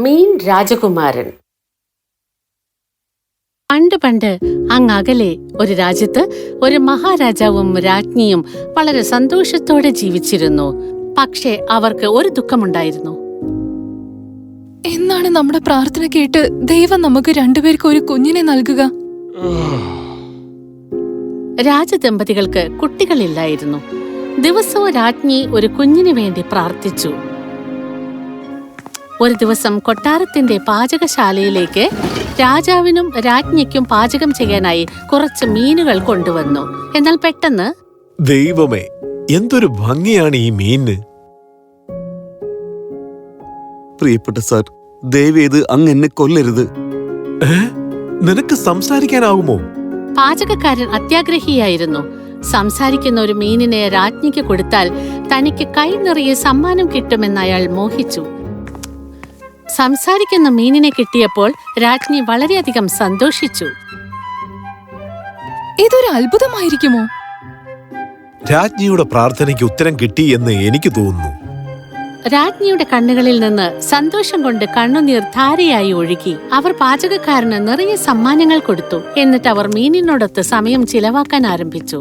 മീൻ രാജകുമാരൻ. പണ്ട് അങ്ങകലെ ഒരു രാജ്യത്ത് ഒരു മഹാരാജാവും രാജ്ഞിയും വളരെ സന്തോഷത്തോടെ ജീവിച്ചിരുന്നു. പക്ഷേ അവർക്ക് ഒരു ദുഃഖമുണ്ടായിരുന്നു. എന്നാണ് നമ്മുടെ പ്രാർത്ഥന കേട്ട് ദൈവം നമുക്ക് രണ്ടുപേർക്ക് ഒരു കുഞ്ഞിനെ നൽകുക? രാജദമ്പതികൾക്ക് കുട്ടികളില്ലായിരുന്നു. ദിവസവും രാജ്ഞി ഒരു കുഞ്ഞിനു വേണ്ടി പ്രാർത്ഥിച്ചു. ഒരു ദിവസം കൊട്ടാരത്തിന്റെ പാചകശാലയിലേക്ക് രാജാവിനും രാജ്ഞിക്കും പാചകം ചെയ്യാനായി കുറച്ച് മീനുകൾ കൊണ്ടുവന്നു. എന്നാൽ പെട്ടെന്ന്, ദൈവമേ, എന്തൊരു ഭംഗിയാണ് ഈ മീന്! പ്രിയപ്പെട്ട സാർ, ദയവേത് അങ്ങ് എന്നെ കൊല്ലരുത്. നിനക്ക് സംസാരിക്കാനാവുമോ? പാചകക്കാരൻ അത്യാഗ്രഹിയായിരുന്നു. സംസാരിക്കുന്ന ഒരു മീനിനെ രാജ്ഞിക്ക് കൊടുത്താൽ തനിക്ക് കൈ നിറയെ സമ്മാനം കിട്ടുമെന്ന് അയാൾ മോഹിച്ചു. സംസാരിക്കുന്ന മീനിനെ കിട്ടിയപ്പോൾ രാജ്ഞി വളരെയധികം സന്തോഷിച്ചു. ഇതൊരു അത്ഭുതമായിരിക്കുമോ? രാജ്ഞിയുടെ പ്രാർത്ഥനയ്ക്ക് ഉത്തരം കിട്ടി എന്ന് എനിക്ക് തോന്നുന്നു. രാജ്ഞിയുടെ കണ്ണുകളിൽ നിന്ന് സന്തോഷം കൊണ്ട് കണ്ണുനീർ ധാരയായി ഒഴുകി. അവർ പാചകക്കാരന് നിറയെ സമ്മാനങ്ങൾ കൊടുത്തു. എന്നിട്ട് അവർ മീനിനോടൊത്ത് സമയം ചിലവാക്കാൻ ആരംഭിച്ചു.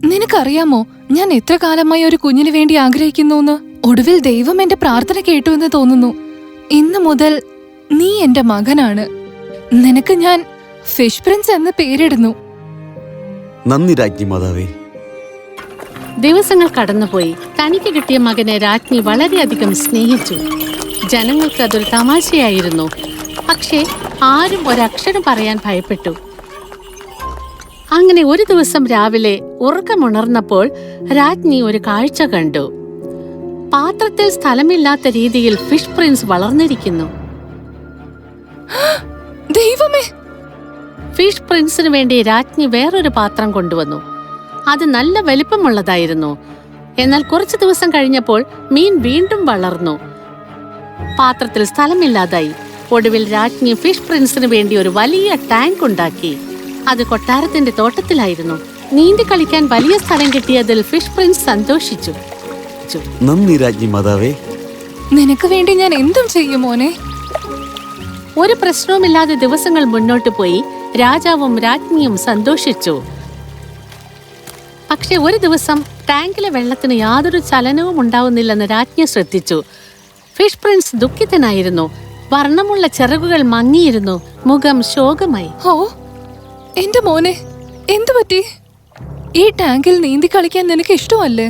നിനക്കറിയാമോ, ഞാൻ എത്ര കാലമായി ഒരു കുഞ്ഞിനു വേണ്ടി ആഗ്രഹിക്കുന്നു. ഒടുവിൽ ദൈവം എന്റെ പ്രാർത്ഥന കേട്ടു എന്ന് തോന്നുന്നു. ഇന്നു മുതൽ നീ എന്റെ മകനാണ്. നിനക്ക് ഞാൻ ഫിഷ് പ്രിൻസ് എന്ന് പേരിടുന്നു. നന്ദി രാജ്ഞി മാതാവേ. ദിവസങ്ങൾ കടന്നുപോയി. തനിക്ക് കിട്ടിയ മകനെ രാജ്ഞി വളരെയധികം സ്നേഹിച്ചു. ജനങ്ങൾക്ക് അതൊരു തമാശയായിരുന്നു. പക്ഷേ ആരും ഒരക്ഷരം പറയാൻ ഭയപ്പെട്ടു. അങ്ങനെ ഒരു ദിവസം രാവിലെ ഉറക്കമുണർന്നപ്പോൾ രാജ്ഞി ഒരു കാഴ്ച കണ്ടു. പാത്രത്തിൽ സ്ഥലമില്ലാത്ത രീതിയിൽ ഫിഷ് പ്രിൻസ് വളർന്നിരിക്കുന്നു. ദൈവമേ! ഫിഷ് പ്രിൻസിന് വേണ്ടി രാജ്ഞി വേറൊരു പാത്രം കൊണ്ടുവന്നു. അത് നല്ല വലിപ്പമുള്ളതായിരുന്നു. എന്നാൽ കുറച്ചു ദിവസം കഴിഞ്ഞപ്പോൾ മീൻ വീണ്ടും വളർന്നു. പാത്രത്തിൽ സ്ഥലമില്ലാതായി. ഒടുവിൽ രാജ്ഞി ഫിഷ് പ്രിൻസിന് വേണ്ടി ഒരു വലിയ ടാങ്ക് ഉണ്ടാക്കി. അത് കൊട്ടാരത്തിന്റെ തോട്ടത്തിലായിരുന്നു. നീന്തി കളിക്കാൻ വലിയ സ്ഥലം കിട്ടിയതിൽ ഫിഷ് പ്രിൻസ് സന്തോഷിച്ചു. നന്ദി രാജ്ഞി മാതാവേ. നിനക്ക് വേണ്ടി ഞാൻ എന്തും ചെയ്യും മോനെ. ഒരു പ്രശ്നവുമില്ലാതെ ദിവസങ്ങൾ മുന്നോട്ട് പോയി. രാജാവും രാജ്ഞിയും സന്തോഷിച്ചു. പക്ഷെ ഒരു ദിവസം ടാങ്കിലെ വെള്ളത്തിന് യാതൊരു ചലനവും ഉണ്ടാവുന്നില്ലെന്ന് രാജ്ഞി ശ്രദ്ധിച്ചു. Fish Prince ദുഃഖിതനായിരുന്നു. വർണ്ണമുള്ള ചിറകുകൾ മങ്ങിയിരുന്നു. മുഖം ശോകമായി. ഓ എന്റെ മോനെ, എന്തു പറ്റി? ഈ ടാങ്കിൽ നീന്തി കളിക്കാൻ നിനക്ക് ഇഷ്ടമല്ലേ?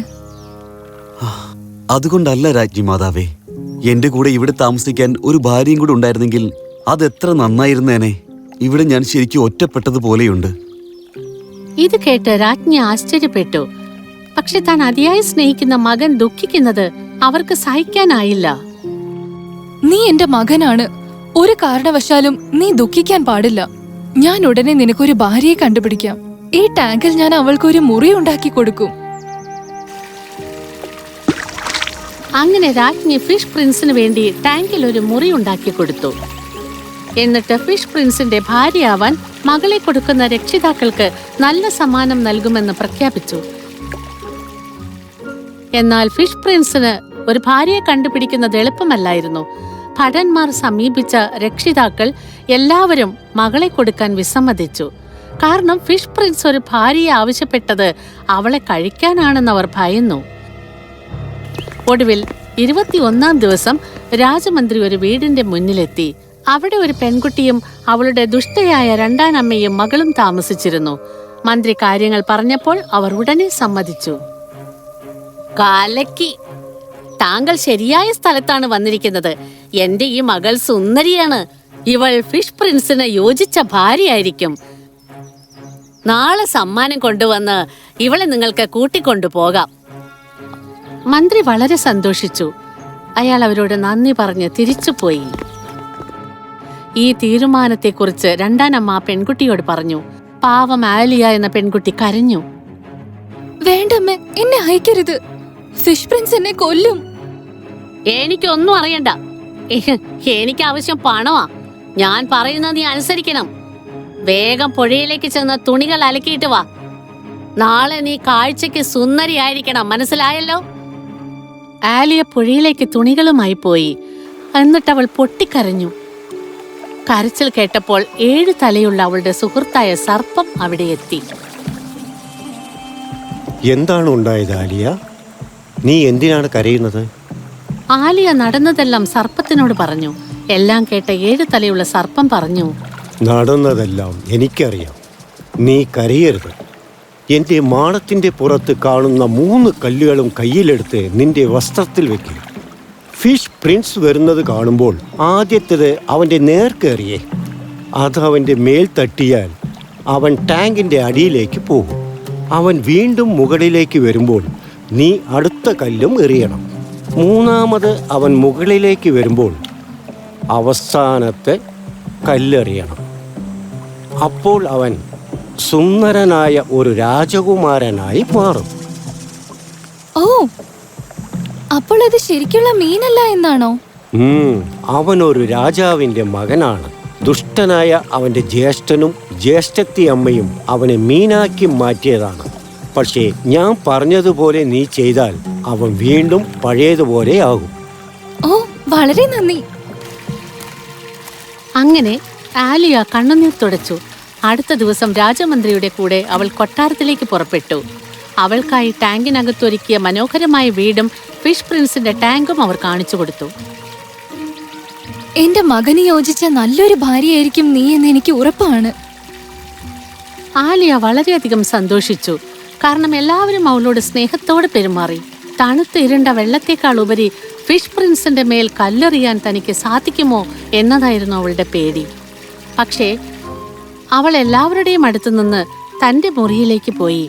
അതുകൊണ്ടല്ല രാജ്ഞി മാതാവേ. എന്റെ കൂടെ ഇവിടെ താമസിക്കാൻ ഒരു ഭാര്യയും കൂടെ ഉണ്ടായിരുന്നെങ്കിൽ അതെത്ര നന്നായിരുന്നേനെ. ഇവിടെ ഞാൻ ശരിക്കും ഒറ്റപ്പെട്ടതുപോലെയുണ്ട്. ഇത് കേട്ട് രാജ്ഞി ആശ്ചര്യപ്പെട്ടു. പക്ഷെ താൻ അതിയായി സ്നേഹിക്കുന്ന മകൻ ദുഃഖിക്കുന്നത് അവർക്ക് സഹിക്കാനായില്ല. നീ എന്റെ മകനാണ്. ഒരു കാരണവശാലും നീ ദുഃഖിക്കാൻ പാടില്ല. ഞാൻ ഉടനെ നിനക്കൊരു ഭാര്യയെ കണ്ടുപിടിക്കാം. ഈ ടാങ്കിൽ ഞാൻ അവൾക്കൊരു മുറി ഉണ്ടാക്കി കൊടുക്കും. അങ്ങനെ രാജ്ഞി ഫിഷ് പ്രിൻസിന് വേണ്ടി ടാങ്കിൽ ഒരു മുറി ഉണ്ടാക്കി കൊടുത്തു. എന്നിട്ട് ഫിഷ് പ്രിൻസിന്റെ ഭാര്യയാവാൻ മകളെ കൊടുക്കുന്ന രക്ഷിതാക്കൾക്ക് നല്ല സമ്മാനം നൽകുമെന്ന് പ്രഖ്യാപിച്ചു. എന്നാൽ ഫിഷ് പ്രിൻസിന് ഒരു ഭാര്യയെ കണ്ടുപിടിക്കുന്നത് എളുപ്പമല്ലായിരുന്നു. ഭടന്മാർ സമീപിച്ച രക്ഷിതാക്കൾ എല്ലാവരും മകളെ കൊടുക്കാൻ വിസമ്മതിച്ചു. കാരണം ഫിഷ് പ്രിൻസ് ഒരു ഭാര്യയെ ആവശ്യപ്പെട്ടത് അവളെ കഴിക്കാനാണെന്ന് അവർ ഭയന്നു. ഒടുവിൽ 21-ാം ദിവസം രാജമന്ത്രി ഒരു വീടിന്റെ മുന്നിലെത്തി. അവിടെ ഒരു പെൺകുട്ടിയും അവളുടെ ദുഷ്ടയായ രണ്ടാനമ്മയും മകളും താമസിച്ചിരുന്നു. മന്ത്രി കാര്യങ്ങൾ പറഞ്ഞപ്പോൾ അവർ ഉടനെ സമ്മതിച്ചു. കാലക്കി, താങ്കൾ ശരിയായ സ്ഥലത്താണ് വന്നിരിക്കുന്നത്. എന്റെ ഈ മകൾ സുന്ദരിയാണ്. ഇവൾ ഫിഷ് പ്രിൻസിന് യോജിച്ച ഭാര്യയായിരിക്കും. നാളെ സമ്മാനം കൊണ്ടുവന്ന് ഇവളെ നിങ്ങൾക്ക് കൂട്ടിക്കൊണ്ടുപോകാം. മന്ത്രി വളരെ സന്തോഷിച്ചു. അയാൾ അവരോട് നന്ദി പറഞ്ഞ് തിരിച്ചുപോയി. ഈ തീരുമാനത്തെക്കുറിച്ച് രണ്ടാനമ്മ പെൺകുട്ടിയോട് പറഞ്ഞു. പാവം ആലിയ എന്ന പെൺകുട്ടി കരഞ്ഞു. വേണ്ടമ്മേ, എന്നെ അയക്കരുത്. ഫിഷ് പ്രിൻസ് എന്നെ കൊല്ലും. എനിക്കൊന്നും അറിയണ്ട. എനിക്ക് ആവശ്യം പണമാ. ഞാൻ പറയുന്നത് നീ അനുസരിക്കണം. വേഗം പുഴയിലേക്ക് ചെന്ന് തുണികൾ അലക്കിയിട്ട് വാ. നാളെ നീ കാഴ്ചയ്ക്ക് സുന്ദരിയായിരിക്കണം, മനസ്സിലായല്ലോ? ആലിയ പുഴയിലേക്ക് തുണികളുമായി പോയി. എന്നിട്ട് അവൾ പൊട്ടിക്കരഞ്ഞു. കരച്ചിൽ കേട്ടപ്പോൾ 7 തലയുള്ള അവളുടെ സുഹൃത്തായ സർപ്പം അവിടെ എത്തി. എന്താണ് ഉണ്ടായത് ആലിയ? നീ എന്തിനാണ് കരയുന്നത്? ആലിയ നടന്നതെല്ലാം സർപ്പത്തിനോട് പറഞ്ഞു. എല്ലാം കേട്ട 7 തലയുള്ള സർപ്പം പറഞ്ഞു, നടന്നതെല്ലാം എനിക്കറിയാം. നീ കരയരുത്. എൻ്റെ മാടത്തിൻ്റെ പുറത്ത് കാണുന്ന 3 കല്ലുകളും കയ്യിലെടുത്ത് നിന്റെ വസ്ത്രത്തിൽ വെക്കുക. ഫിഷ് പ്രിൻസ് വരുന്നത് കാണുമ്പോൾ ആദ്യത്തേത് അവൻ്റെ നേർക്കേറിയേ. അത് അവൻ്റെ മേൽ തട്ടിയാൽ അവൻ ടാങ്കിൻ്റെ അടിയിലേക്ക് പോകും. അവൻ വീണ്ടും മുകളിലേക്ക് വരുമ്പോൾ നീ അടുത്ത കല്ലും എറിയണം. 3ാമത് അവൻ മുകളിലേക്ക് വരുമ്പോൾ അവസാനത്തെ കല്ലെറിയണം. അപ്പോൾ അവൻ സുന്ദരനായ ഒരു രാജകുമാരനായി മാറും. ഓ, അപ്പോൾ ഇത് ശരിക്കുള്ള മീനല്ല എന്നാണോ? അവനൊരു രാജാവിൻ്റെ മകനാണ്. ദുഷ്ടനായ അവൻ്റെ ജ്യേഷ്ഠനും ജ്യേഷ്ഠത്തി അമ്മയും അവനെ മീനാക്കി മാറ്റിയതാണ്. പക്ഷേ ഞാൻ പറഞ്ഞതുപോലെ നീ ചെയ്താൽ അവൻ വീണ്ടും പഴയതുപോലെ ആകും. ഓ, വളരെ നന്ദി. അങ്ങനെ ആലിയ കണ്ണുനീർ തുടച്ചു. അടുത്ത ദിവസം രാജമന്ത്രിയുടെ കൂടെ അവൾ കൊട്ടാരത്തിലേക്ക് പുറപ്പെട്ടു. അവൾക്കായി ടാങ്കിനകത്തൊരുക്കിയ മനോഹരമായ വീടും ഫിഷ് പ്രിൻസിന്റെ ടാങ്കും അവർ കാണിച്ചു കൊടുത്തു. എന്റെ മകന് യോജിച്ച നല്ലൊരു ഭാര്യയായിരിക്കും നീ എന്ന് എനിക്ക് ഉറപ്പാണ്. ആലിയ വളരെയധികം സന്തോഷിച്ചു. കാരണം എല്ലാവരും അവളോട് സ്നേഹത്തോടെ പെരുമാറി. തണുത്ത് ഇരുണ്ട വെള്ളത്തേക്കാൾ ഉപരി ഫിഷ് പ്രിൻസിന്റെ മേൽ കല്ലെറിയാൻ തനിക്ക് സാധിക്കുമോ എന്നതായിരുന്നു അവളുടെ പേടി. പക്ഷേ അവൾ എല്ലാവരുടെയും അടുത്തു നിന്ന് തന്റെ മുറിയിലേക്ക് പോയി.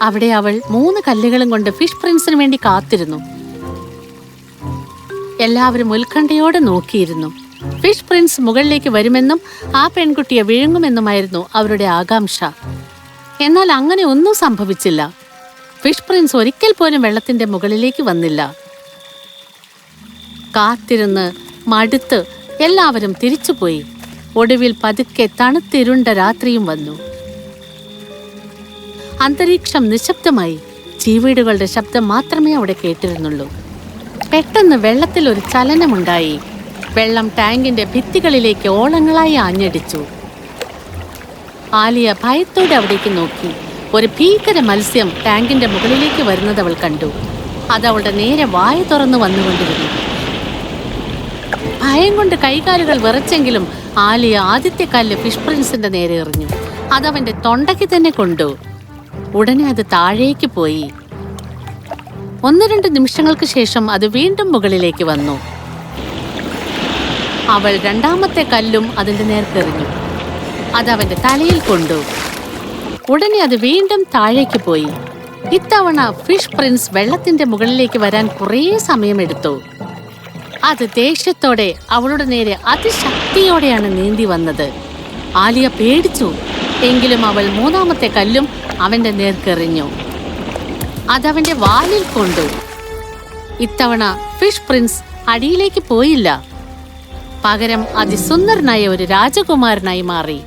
അവിടെ അവൾ 3 കല്ലുകളും കൊണ്ട് ഫിഷ് പ്രിൻസിന് വേണ്ടി കാത്തിരുന്നു. എല്ലാവരും ഉത്കണ്ഠയോടെ നോക്കിയിരുന്നു. ഫിഷ് പ്രിൻസ് മുകളിലേക്ക് വരുമെന്നും ആ പെൺകുട്ടിയെ വിഴുങ്ങുമെന്നുമായിരുന്നു അവരുടെ ആകാംക്ഷ. എന്നാൽ അങ്ങനെ ഒന്നും സംഭവിച്ചില്ല. ഫിഷ് പ്രിൻസ് ഒരിക്കൽ പോലും വെള്ളത്തിന്റെ മുകളിലേക്ക് വന്നില്ല. കാത്തിരുന്ന് മടുത്ത് എല്ലാവരും തിരിച്ചുപോയി. ഒടുവിൽ പതുക്കെ തണുത്തിരുണ്ട രാത്രിയും വന്നു. അന്തരീക്ഷം നിശബ്ദമായി. ചീവീടുകളുടെ ശബ്ദം മാത്രമേ അവിടെ കേട്ടിരുന്നുള്ളൂ. പെട്ടെന്ന് വെള്ളത്തിൽ ഒരു ചലനമുണ്ടായി. വെള്ളം ടാങ്കിന്റെ ഭിത്തികളിലേക്ക് ഓളങ്ങളായി ആഞ്ഞടിച്ചു. ആലിയ ഭയത്തോടെ അവിടേക്ക് നോക്കി. ഒരു ഭീകര മത്സ്യം ടാങ്കിന്റെ മുകളിലേക്ക് വരുന്നത് അവൾ കണ്ടു. അതവളുടെ നേരെ വായ തുറന്നു വന്നുകൊണ്ടിരുന്നു. ഭയം കൊണ്ട് കൈകാലുകൾ വിറച്ചെങ്കിലും ആലിയ ആദ്യത്തെ കല്ല് ഫിഷ് പ്രിൻസിന്റെ നേരെ എറിഞ്ഞു. അതവന്റെ തൊണ്ടയ്ക്ക് തന്നെ കൊണ്ടു. ഉടനെ അത് താഴേക്ക് പോയി. 1-2 നിമിഷങ്ങൾക്ക് ശേഷം അത് വീണ്ടും മുകളിലേക്ക് വന്നു. അവൾ 2ാമത്തെ കല്ലും അതിന്റെ നേർക്കെറിഞ്ഞു. അതവന്റെ തലയിൽ കൊണ്ടു. ഉടനെ അത് വീണ്ടും താഴേക്ക് പോയി. ഇത്തവണ ഫിഷ് പ്രിൻസ് വെള്ളത്തിന്റെ മുകളിലേക്ക് വരാൻ കുറേ സമയമെടുത്തു. അത് ദേഷ്യത്തോടെ അവളുടെ നേരെ അതിശക്തിയോടെയാണ് നീന്തി വന്നത്. ആലിയ പേടിച്ചു. എങ്കിലും അവൾ 3ാമത്തെ കല്ലും അവന്റെ നേർക്കെറിഞ്ഞു. അതവന്റെ വാലിൽ കൊണ്ടു. ഇത്തവണ ഫിഷ് പ്രിൻസ് അടിയിലേക്ക് പോയില്ല. പകരം അതിസുന്ദരനായ ഒരു രാജകുമാരനായി മാറി.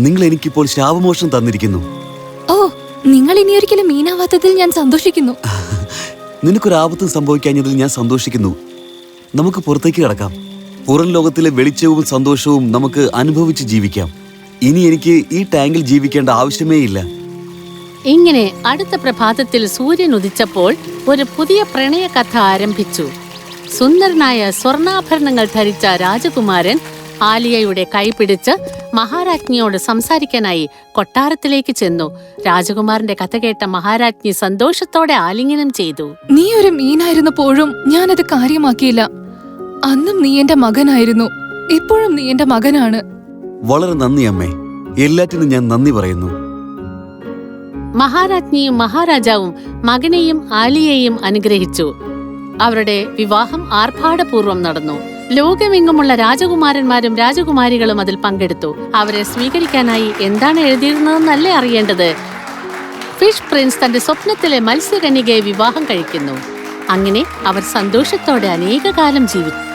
നിങ്ങൾ എനിക്കിപ്പോൾ ശാപമോഷം തന്നിരിക്കുന്നു. ഓ, നിങ്ങൾ ഇനിയൊരിക്കലും മീനാവാത്തതിൽ ഞാൻ സന്തോഷിക്കുന്നു. നിനക്കൊരാപത്തും സംഭവിക്കാഞ്ഞതിൽ ഞാൻ സന്തോഷിക്കുന്നു. നമുക്ക് പുറത്തേക്ക് കിടക്കാം. പുറം ലോകത്തിലെ വെളിച്ചവും സന്തോഷവും നമുക്ക് അനുഭവിച്ച് ജീവിക്കാം. ഇനി എനിക്ക് ഈ ടാങ്കിൽ ജീവിക്കേണ്ട ആവശ്യമേ ഇല്ല. ഇങ്ങനെ അടുത്ത പ്രഭാതത്തിൽ സൂര്യൻ ഉദിച്ചപ്പോൾ ഒരു പുതിയ പ്രണയ കഥ ആരംഭിച്ചു. സുന്ദരനായ സ്വർണ്ണാഭരണങ്ങൾ ധരിച്ച രാജകുമാരൻ ആലിയയുടെ കൈപിടിച്ച് മഹാരാജ്ഞിയോട് സംസാരിക്കാനായി കൊട്ടാരത്തിലേക്ക് ചെന്നു. രാജകുമാരന്റെ കഥ കേട്ട മഹാരാജ്ഞി സന്തോഷത്തോടെ ആലിംഗനം ചെയ്തു. നീ ഒരു മീനായിരുന്നപ്പോഴും ഞാനത് കാര്യമാക്കിയില്ല. അന്നും നീ എന്റെ മകനായിരുന്നു, ഇപ്പോഴും നീ എന്റെ മകനാണ്. വളരെ നന്ദി അമ്മേ. എല്ലാറ്റിനും ഞാൻ നന്ദി പറയുന്നു. മഹാരാജ്ഞിയും മഹാരാജാവും മകനെയും ആലിയെയും അനുഗ്രഹിച്ചു. അവരുടെ വിവാഹം ആർഭാടപൂർവ്വം നടന്നു. ലോകമെങ്ങുമുള്ള രാജകുമാരന്മാരും രാജകുമാരികളും അതിൽ പങ്കെടുത്തു. അവരെ സ്വീകരിക്കാനായി എന്താണ് എഴുതിയിരുന്നതെന്നല്ലേ അറിയേണ്ടത്. ഫിഷ് പ്രിൻസ് തന്റെ സ്വപ്നത്തിലെ മത്സ്യകന്യകയെ വിവാഹം കഴിക്കുന്നു. അങ്ങനെ അവർ സന്തോഷത്തോടെ അനേകകാലം ജീവിച്ചു.